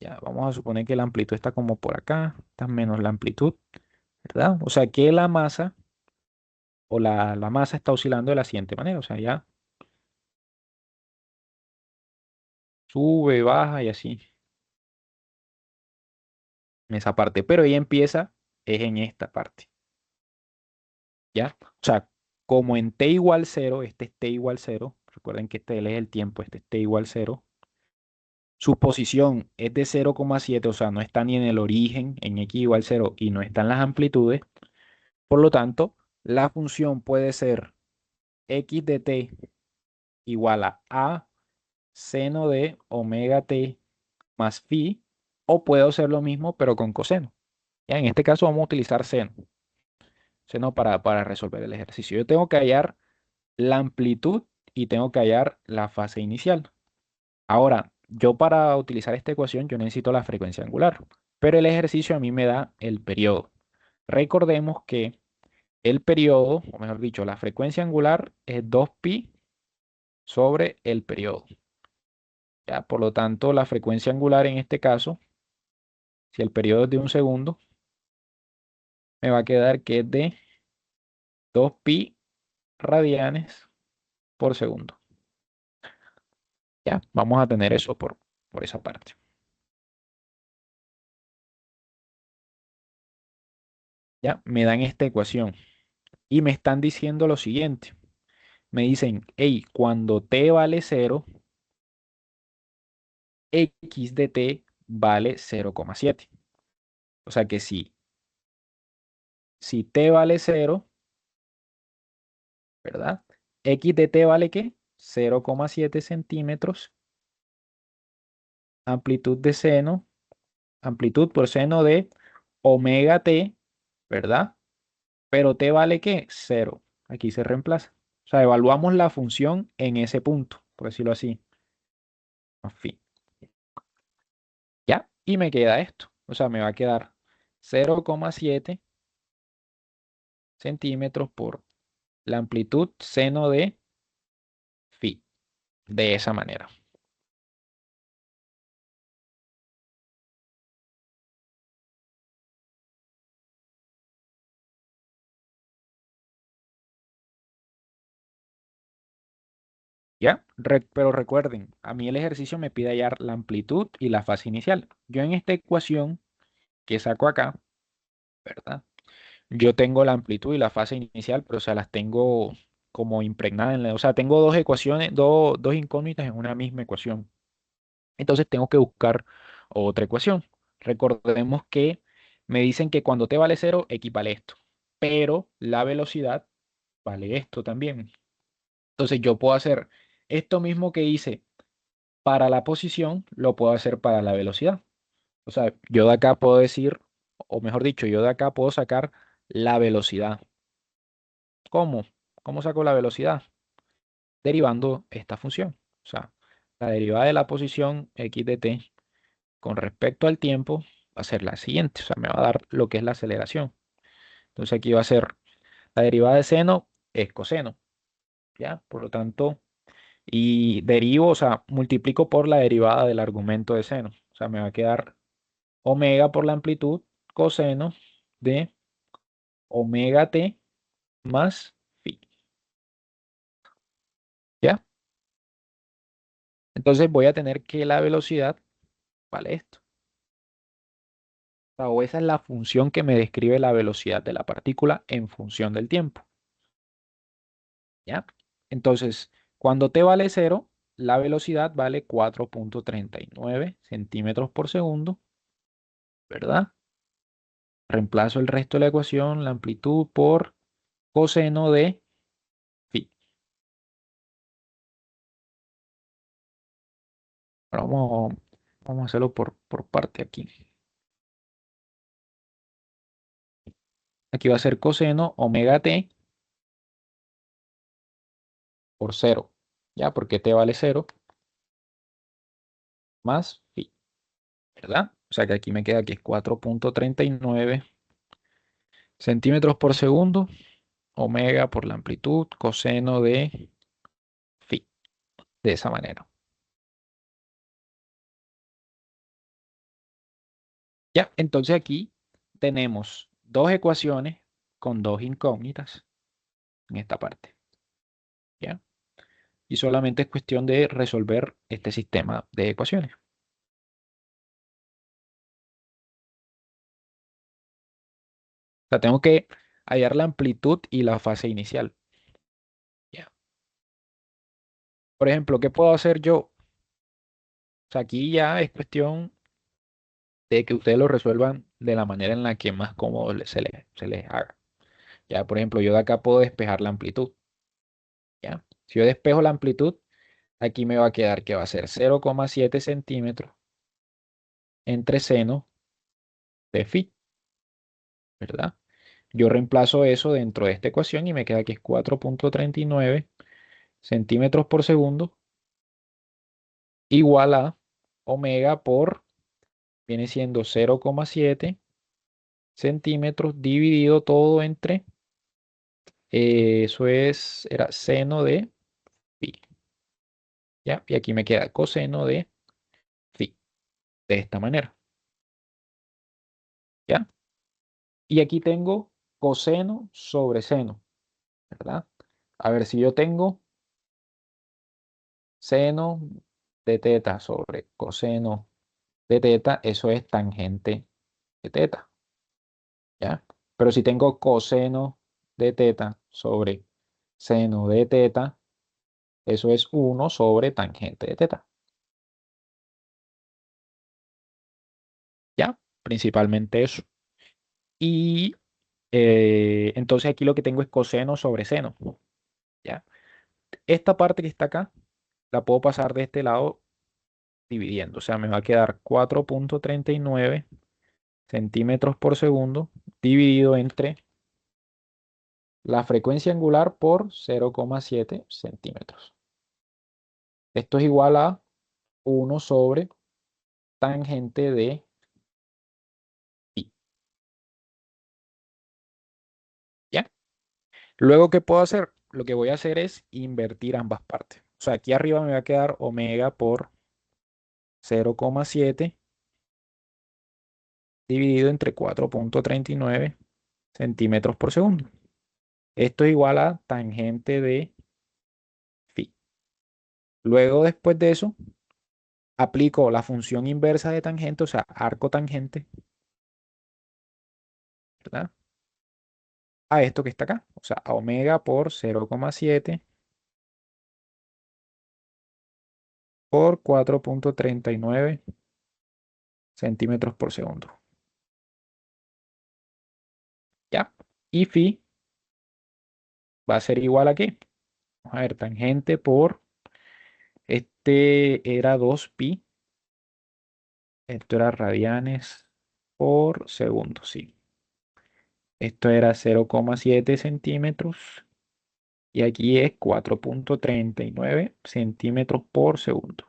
Ya, vamos a suponer que la amplitud está como por acá, está menos la amplitud, ¿verdad? O sea que la masa o la masa está oscilando de la siguiente manera, o sea, ya sube, baja y así, en esa parte, pero ella empieza es en esta parte, ¿ya? O sea, como en t igual cero, este es t igual cero, recuerden que este es el tiempo, este es t igual cero, su posición es de 0,7, o sea, no está ni en el origen, en x igual cero, y no están las amplitudes, por lo tanto, la función puede ser x de t igual a seno de omega t más phi, o puedo hacer lo mismo, pero con coseno. Ya, en este caso vamos a utilizar seno para resolver el ejercicio. Yo tengo que hallar la amplitud y tengo que hallar la fase inicial. Ahora, yo para utilizar esta ecuación, yo necesito la frecuencia angular, pero el ejercicio a mí me da el periodo. Recordemos que el periodo, o mejor dicho, la frecuencia angular es 2pi sobre el periodo. ¿Ya? Por lo tanto, la frecuencia angular en este caso, si el periodo es de un segundo, me va a quedar que es de 2pi radianes por segundo. Ya, vamos a tener eso por esa parte. Ya, me dan esta ecuación y me están diciendo lo siguiente. Me dicen, hey, cuando t vale 0, x de t vale 0,7. O sea que si t vale 0, ¿verdad? X de t vale ¿qué? 0,7 centímetros. Amplitud de seno, amplitud por seno de omega t, ¿verdad? Pero t vale ¿qué? 0. Aquí se reemplaza. O sea, evaluamos la función en ese punto, por decirlo así. En fin, ¿ya? Y me queda esto. O sea, me va a quedar 0,7 centímetros por la amplitud seno de phi. De esa manera. ¿Ya? Pero recuerden, a mí el ejercicio me pide hallar la amplitud y la fase inicial. Yo en esta ecuación que saco acá, ¿verdad? Yo tengo la amplitud y la fase inicial, pero o sea, las tengo como impregnadas o sea, tengo dos ecuaciones, dos incógnitas en una misma ecuación. Entonces tengo que buscar otra ecuación. Recordemos que me dicen que cuando t vale 0, x vale esto, pero la velocidad vale esto también. Entonces yo puedo hacer esto mismo que hice para la posición, lo puedo hacer para la velocidad. O sea, yo de acá puedo decir, o mejor dicho, yo de acá puedo sacar la velocidad. ¿Cómo? ¿Cómo saco la velocidad? Derivando esta función. O sea, la derivada de la posición x de t con respecto al tiempo va a ser la siguiente. O sea, me va a dar lo que es la aceleración. Entonces aquí va a ser la derivada de seno es coseno. ¿Ya? Por lo tanto, y derivo, o sea, multiplico por la derivada del argumento de seno. O sea, me va a quedar omega por la amplitud coseno de omega t más phi. ¿Ya? Entonces voy a tener que la velocidad vale esto. O esa es la función que me describe la velocidad de la partícula en función del tiempo. ¿Ya? Entonces, cuando t vale 0, la velocidad vale 4,39 centímetros por segundo, ¿verdad? Reemplazo el resto de la ecuación, la amplitud por coseno de phi. Ahora vamos a hacerlo por parte aquí. Aquí va a ser coseno omega t por 0. ¿Ya? Porque t vale 0 más phi, ¿verdad? O sea que aquí me queda que es 4,39 centímetros por segundo, omega por la amplitud, coseno de phi, de esa manera. Ya, entonces aquí tenemos dos ecuaciones con dos incógnitas en esta parte. ¿Ya? Y solamente es cuestión de resolver este sistema de ecuaciones. O sea, tengo que hallar la amplitud y la fase inicial. ¿Ya? Por ejemplo, ¿qué puedo hacer yo? O sea, aquí ya es cuestión de que ustedes lo resuelvan de la manera en la que más cómodo se les haga. Ya, por ejemplo, yo de acá puedo despejar la amplitud. ¿Ya? Si yo despejo la amplitud, aquí me va a quedar que va a ser 0,7 centímetros entre seno de phi, ¿verdad? Yo reemplazo eso dentro de esta ecuación y me queda que es 4,39 centímetros por segundo igual a omega por, viene siendo 0,7 centímetros dividido todo entre, eso es, era seno de pi, ¿ya? Y aquí me queda coseno de phi, de esta manera, ¿ya? Y aquí tengo coseno sobre seno, ¿verdad? A ver, si yo tengo seno de teta sobre coseno de teta, eso es tangente de teta, ¿ya? Pero si tengo coseno de teta sobre seno de teta, eso es 1 sobre tangente de teta, ¿ya? Principalmente eso. Y entonces aquí lo que tengo es coseno sobre seno, ¿ya? Esta parte que está acá, la puedo pasar de este lado dividiendo, o sea, me va a quedar 4,39 centímetros por segundo dividido entre la frecuencia angular por 0,7 centímetros. Esto es igual a 1 sobre tangente de pi, ¿ya? Luego, ¿qué puedo hacer? Lo que voy a hacer es invertir ambas partes. O sea, aquí arriba me va a quedar omega por 0,7 dividido entre 4,39 centímetros por segundo. Esto es igual a tangente de phi. Luego, después de eso, aplico la función inversa de tangente, o sea, arco tangente, ¿verdad? A esto que está acá, o sea, a omega por 0,7 por 4,39 centímetros por segundo. ¿Ya? Y phi va a ser igual a qué. Vamos a ver, tangente por, este era 2pi, esto era radianes por segundo, sí. Esto era 0,7 centímetros y aquí es 4,39 centímetros por segundo.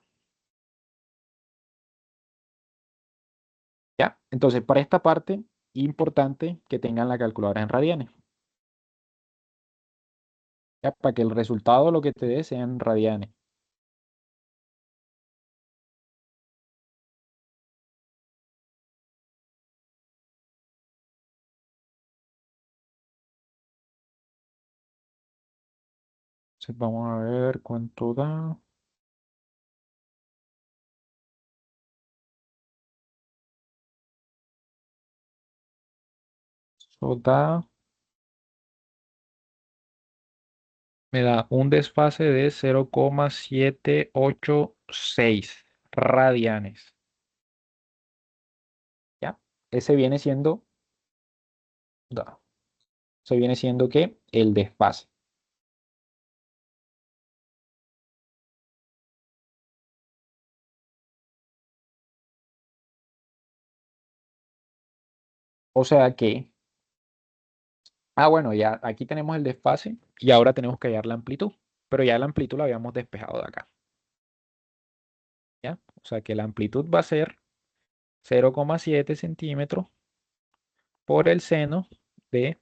¿Ya? Entonces, para esta parte, importante que tengan la calculadora en radianes. ¿Ya? Para que el resultado lo que te dé sean radianes. Entonces, vamos a ver cuánto da. Eso da, me da un desfase de 0,786 radianes. ¿Ya? Ese viene siendo, da, ese viene siendo ¿qué? El desfase. O sea que, bueno, ya aquí tenemos el desfase y ahora tenemos que hallar la amplitud. Pero ya la amplitud la habíamos despejado de acá. ¿Ya? O sea que la amplitud va a ser 0,7 centímetros por el seno de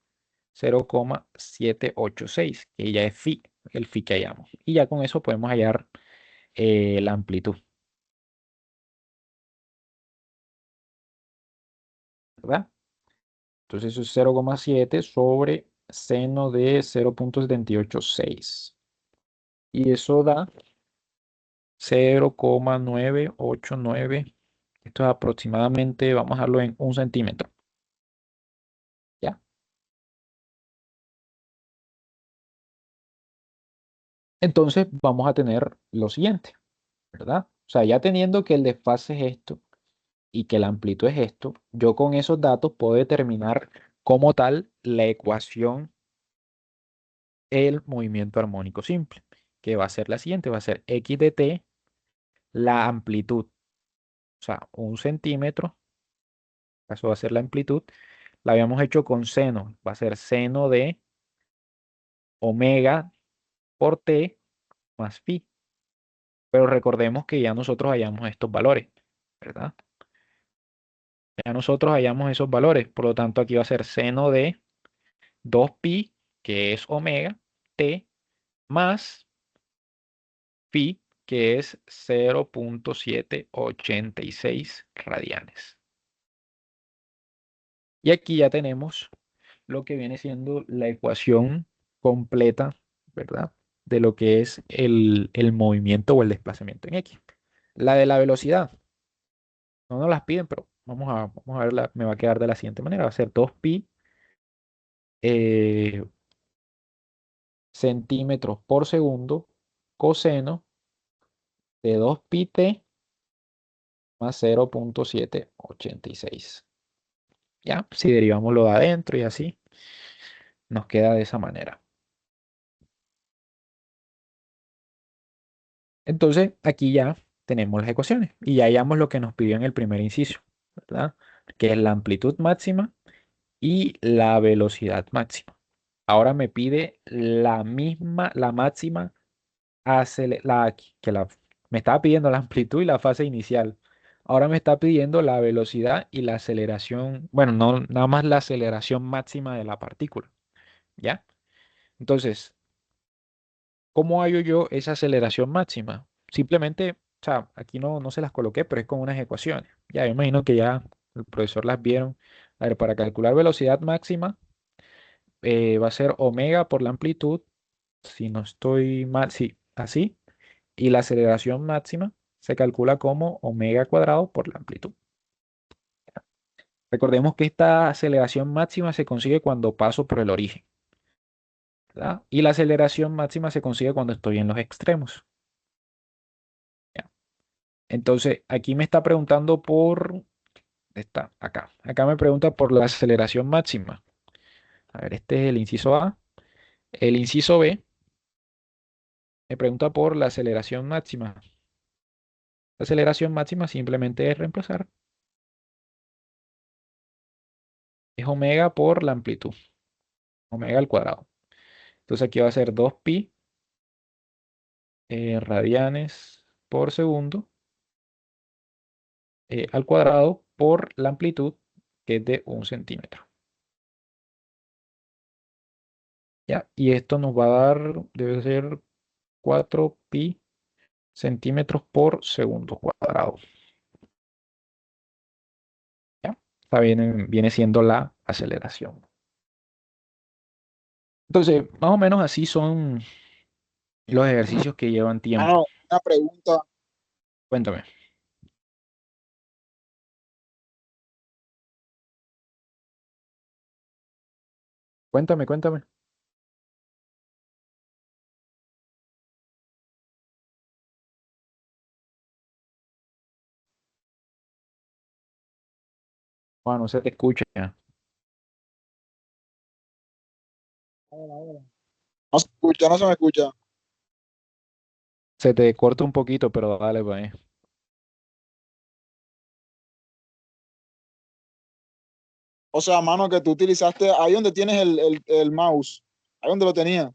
0,786, que ya es phi, el phi que hallamos. Y ya con eso podemos hallar la amplitud, ¿verdad? Entonces eso es 0,7 sobre seno de 0,786. Y eso da 0,989. Esto es aproximadamente, vamos a dejarlo en 1 centímetro. ¿Ya? Entonces vamos a tener lo siguiente, ¿verdad? O sea, ya teniendo que el desfase es esto y que la amplitud es esto, yo con esos datos puedo determinar como tal la ecuación el movimiento armónico simple, que va a ser la siguiente, va a ser x de t, la amplitud, o sea, 1 centímetro, eso va a ser la amplitud, la habíamos hecho con seno, va a ser seno de omega por t más phi. Pero recordemos que ya nosotros hallamos estos valores, ¿verdad? Ya nosotros hallamos esos valores, por lo tanto aquí va a ser seno de 2pi, que es omega, t, más phi, que es 0.786 radianes. Y aquí ya tenemos lo que viene siendo la ecuación completa, ¿verdad? De lo que es el movimiento o el desplazamiento en X. La de la velocidad, no nos las piden, pero vamos a verla, me va a quedar de la siguiente manera, va a ser 2pi eh, centímetros por segundo coseno de 2pi t más 0.786. ¿Ya? Si derivamos lo de adentro y así, nos queda de esa manera. Entonces, aquí ya tenemos las ecuaciones y ya hallamos lo que nos pidió en el primer inciso, ¿verdad? Que es la amplitud máxima y la velocidad máxima. Ahora me pide la misma, la máxima, me estaba pidiendo la amplitud y la fase inicial. Ahora me está pidiendo la velocidad y la aceleración, bueno, no nada más la aceleración máxima de la partícula, ¿ya? Entonces, ¿cómo hallo yo esa aceleración máxima? Simplemente, o sea, aquí no se las coloqué, pero es con unas ecuaciones. Ya, yo imagino que ya el profesor las vieron. A ver, para calcular velocidad máxima, va a ser omega por la amplitud, si no estoy mal, sí, así. Y la aceleración máxima se calcula como omega cuadrado por la amplitud. Recordemos que esta aceleración máxima se consigue cuando paso por el origen, ¿verdad? Y la aceleración máxima se consigue cuando estoy en los extremos. ¿Ya? Entonces, aquí me está preguntando por, está acá. Acá me pregunta por la aceleración máxima. A ver, este es el inciso A. El inciso B me pregunta por la aceleración máxima. La aceleración máxima simplemente es reemplazar. Es omega por la amplitud. Omega al cuadrado. Entonces aquí va a ser 2pi radianes por segundo al cuadrado por la amplitud, que es de 1 centímetro. ¿Ya? Y esto nos va a dar, debe ser 4pi centímetros por segundo cuadrado. ¿Ya? Esta viene siendo la aceleración. Entonces, más o menos así son los ejercicios que llevan tiempo. Mano, una pregunta. Cuéntame, cuéntame. Bueno, no se te escucha. Ahora, ahora. No se escucha, no se me escucha. Se te corta un poquito, pero dale, pues. O sea, mano, que tú utilizaste ahí donde tienes el mouse. Ahí donde lo tenía.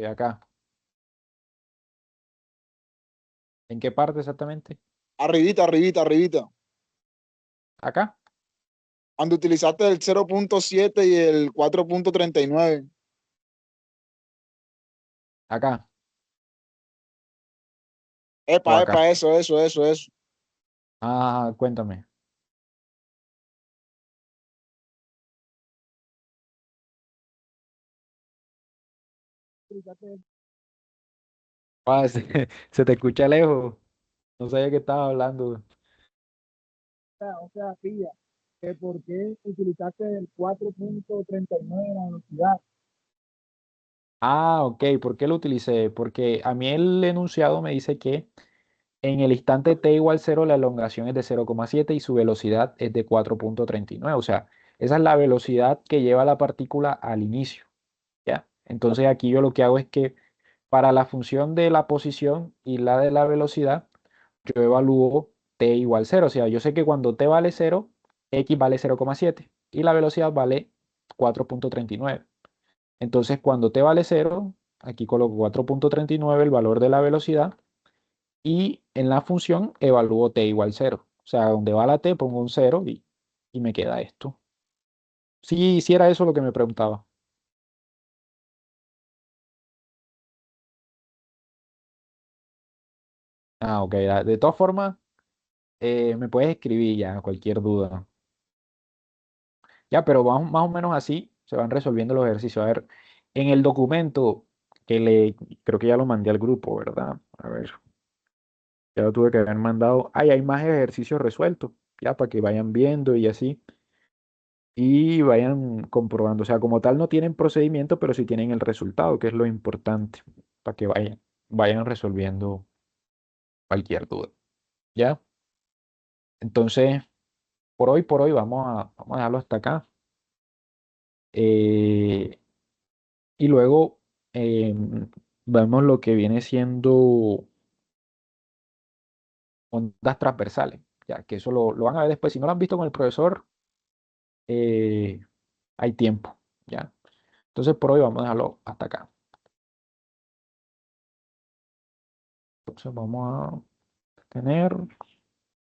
Acá. ¿En qué parte exactamente? Arribita, arribita, arribita. Acá. Donde utilizaste el 0.7 y el 4.39. Acá. O Epa, acá. epa, eso. Ah, cuéntame. Utilizaste Ah, se te escucha lejos. No sabía que estabas hablando. o sea, pilla, que por qué utilizaste el 4.39 de la velocidad. Ah, ok. ¿Por qué lo utilicé? Porque a mí el enunciado me dice que en el instante t igual 0 la elongación es de 0,7 y su velocidad es de 4.39. O sea, esa es la velocidad que lleva la partícula al inicio. ¿Ya? Entonces aquí yo lo que hago es que para la función de la posición y la de la velocidad, yo evalúo t igual 0. O sea, yo sé que cuando t vale 0, x vale 0,7 y la velocidad vale 4.39. Entonces, cuando t vale 0, Aquí coloco 4.39 el valor de la velocidad, y en la función evalúo t igual 0. O sea, donde va la t pongo un 0 y me queda esto. Sí, sí era eso lo que me preguntaba. Ah, ok. De todas formas, me puedes escribir ya cualquier duda. Ya, pero más o menos así se van resolviendo los ejercicios. A ver, en el documento creo que ya lo mandé al grupo, ¿verdad? A ver, ya lo tuve que haber mandado. Ay, hay más ejercicios resueltos, ya para que vayan viendo y así. Y vayan comprobando. O sea, como tal no tienen procedimiento, pero sí tienen el resultado, que es lo importante, para que vayan resolviendo cualquier duda. ¿Ya? Entonces, por hoy vamos a dejarlo hasta acá. Eh, y luego vemos lo que viene siendo ondas transversales, ya que eso lo van a ver después. Si no lo han visto con el profesor, eh, hay tiempo, ¿ya? Entonces, por hoy vamos a dejarlo hasta acá. Entonces, vamos a tener